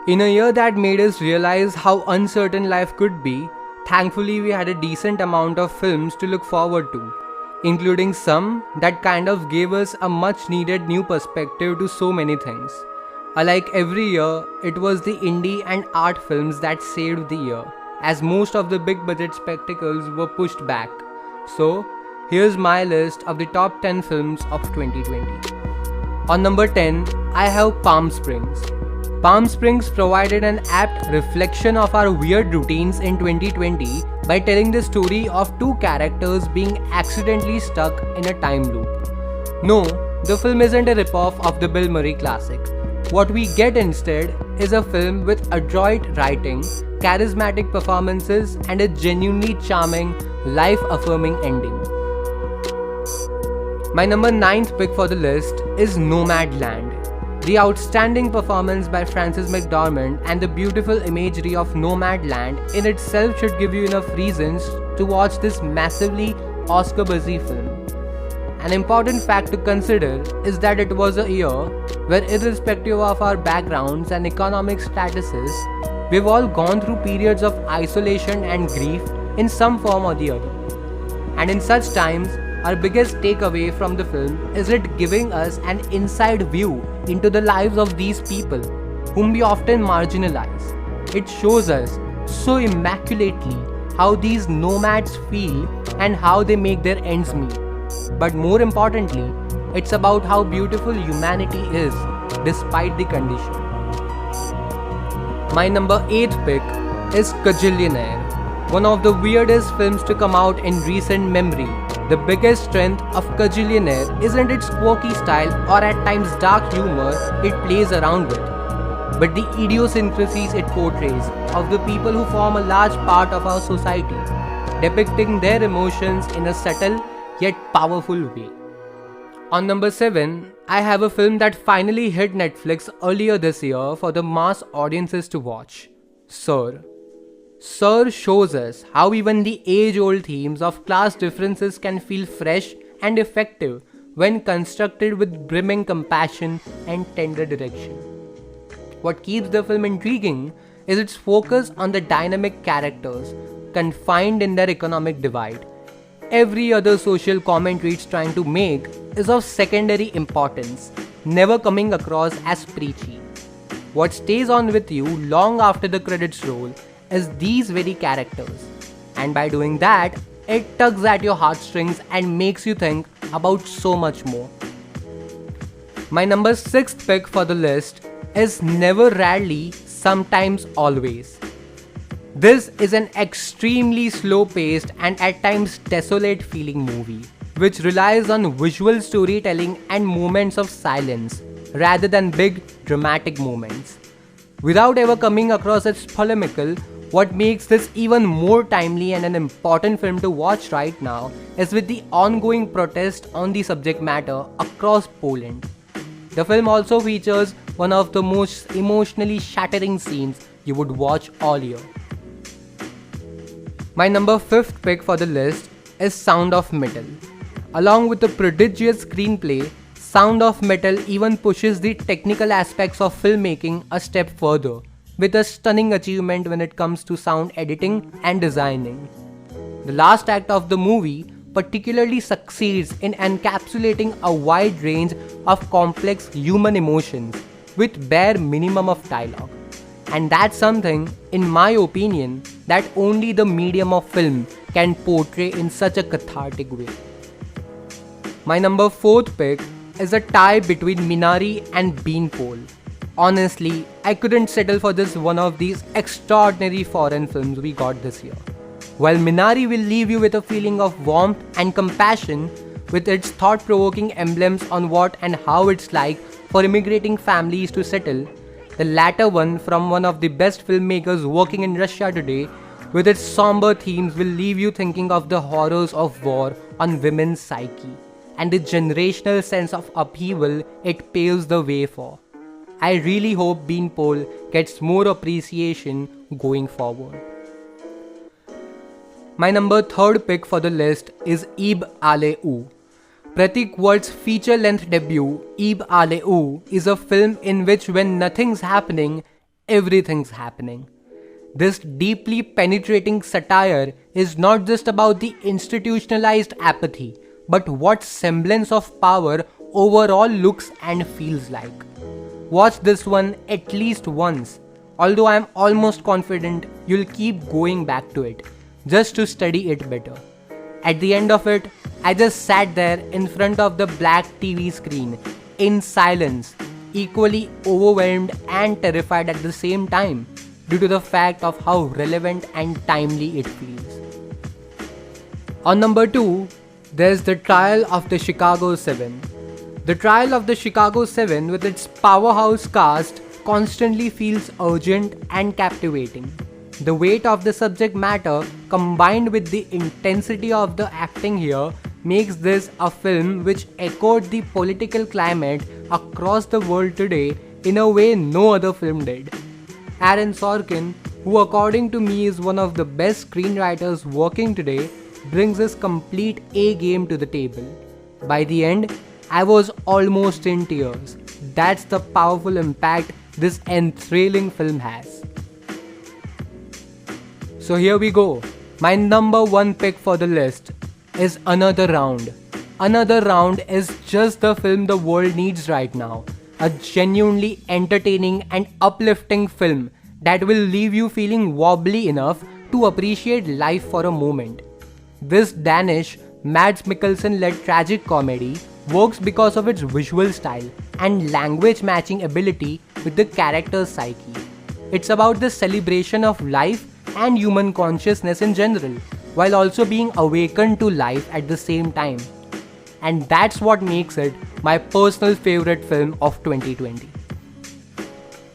In a year that made us realize how uncertain life could be, thankfully we had a decent amount of films to look forward to, including some that kind of gave us a much needed new perspective to so many things. Like every year, it was the indie and art films that saved the year, as most of the big budget spectacles were pushed back. So, here's my list of the top 10 films of 2020. On number 10, I have Palm Springs. Palm Springs provided an apt reflection of our weird routines in 2020 by telling the story of two characters being accidentally stuck in a time loop. No, the film isn't a ripoff of the Bill Murray classic. What we get instead is a film with adroit writing, charismatic performances, and a genuinely charming, life-affirming ending. My number 9th pick for the list is Nomadland. The outstanding performance by Frances McDormand and the beautiful imagery of Nomadland in itself should give you enough reasons to watch this massively Oscar-buzzy film. An important fact to consider is that it was a year where, irrespective of our backgrounds and economic statuses, we've all gone through periods of isolation and grief in some form or the other. And in such times, our biggest takeaway from the film is it giving us an inside view into the lives of these people whom we often marginalize. It shows us so immaculately how these nomads feel and how they make their ends meet. But more importantly, it's about how beautiful humanity is despite the condition. My number 8th pick is Kajillionaire, one of the weirdest films to come out in recent memory. The biggest strength of Kajillionaire isn't its quirky style or at times dark humor it plays around with, but the idiosyncrasies it portrays of the people who form a large part of our society, depicting their emotions in a subtle yet powerful way. On number 7, I have a film that finally hit Netflix earlier this year for the mass audiences to watch, Sir. Sir shows us how even the age-old themes of class differences can feel fresh and effective when constructed with brimming compassion and tender direction. What keeps the film intriguing is its focus on the dynamic characters confined in their economic divide. Every other social commentary it's trying to make is of secondary importance, never coming across as preachy. What stays on with you long after the credits roll is these very characters, and by doing that, it tugs at your heartstrings and makes you think about so much more. My number 6th pick for the list is Never Rarely, Sometimes Always. This is an extremely slow-paced and at times desolate feeling movie, which relies on visual storytelling and moments of silence rather than big dramatic moments. Without ever coming across as polemical, what makes this even more timely and an important film to watch right now is with the ongoing protest on the subject matter across Poland. The film also features one of the most emotionally shattering scenes you would watch all year. My number 5th pick for the list is Sound of Metal. Along with the prodigious screenplay, Sound of Metal even pushes the technical aspects of filmmaking a step further, with a stunning achievement when it comes to sound editing and designing. The last act of the movie particularly succeeds in encapsulating a wide range of complex human emotions with bare minimum of dialogue. And that's something, in my opinion, that only the medium of film can portray in such a cathartic way. My number 4th pick is a tie between Minari and Beanpole. Honestly, I couldn't settle for this one of these extraordinary foreign films we got this year. While Minari will leave you with a feeling of warmth and compassion with its thought-provoking emblems on what and how it's like for immigrating families to settle, the latter one from one of the best filmmakers working in Russia today with its somber themes will leave you thinking of the horrors of war on women's psyche and the generational sense of upheaval it paves the way for. I really hope Beanpole gets more appreciation going forward. My number 3rd pick for the list is Ib Ale-oo. Pratik Wat's feature-length debut, Ib Ale-oo, is a film in which when nothing's happening, everything's happening. This deeply penetrating satire is not just about the institutionalized apathy, but what semblance of power overall looks and feels like. Watch this one at least once, although I am almost confident you'll keep going back to it, just to study it better. At the end of it, I just sat there in front of the black TV screen, in silence, equally overwhelmed and terrified at the same time, due to the fact of how relevant and timely it feels. On number 2, there's The Trial of the Chicago 7. The Trial of the Chicago 7, with its powerhouse cast, constantly feels urgent and captivating. The weight of the subject matter combined with the intensity of the acting here makes this a film which echoed the political climate across the world today in a way no other film did. Aaron Sorkin, who according to me is one of the best screenwriters working today, brings his complete A game to the table. By the end, I was almost in tears. That's the powerful impact this enthralling film has. So here we go. My number 1 pick for the list is Another Round. Another Round is just the film the world needs right now. A genuinely entertaining and uplifting film that will leave you feeling wobbly enough to appreciate life for a moment. This Danish, Mads Mikkelsen-led tragic comedy works because of its visual style and language matching ability with the character's psyche. It's about the celebration of life and human consciousness in general, while also being awakened to life at the same time. And that's what makes it my personal favorite film of 2020.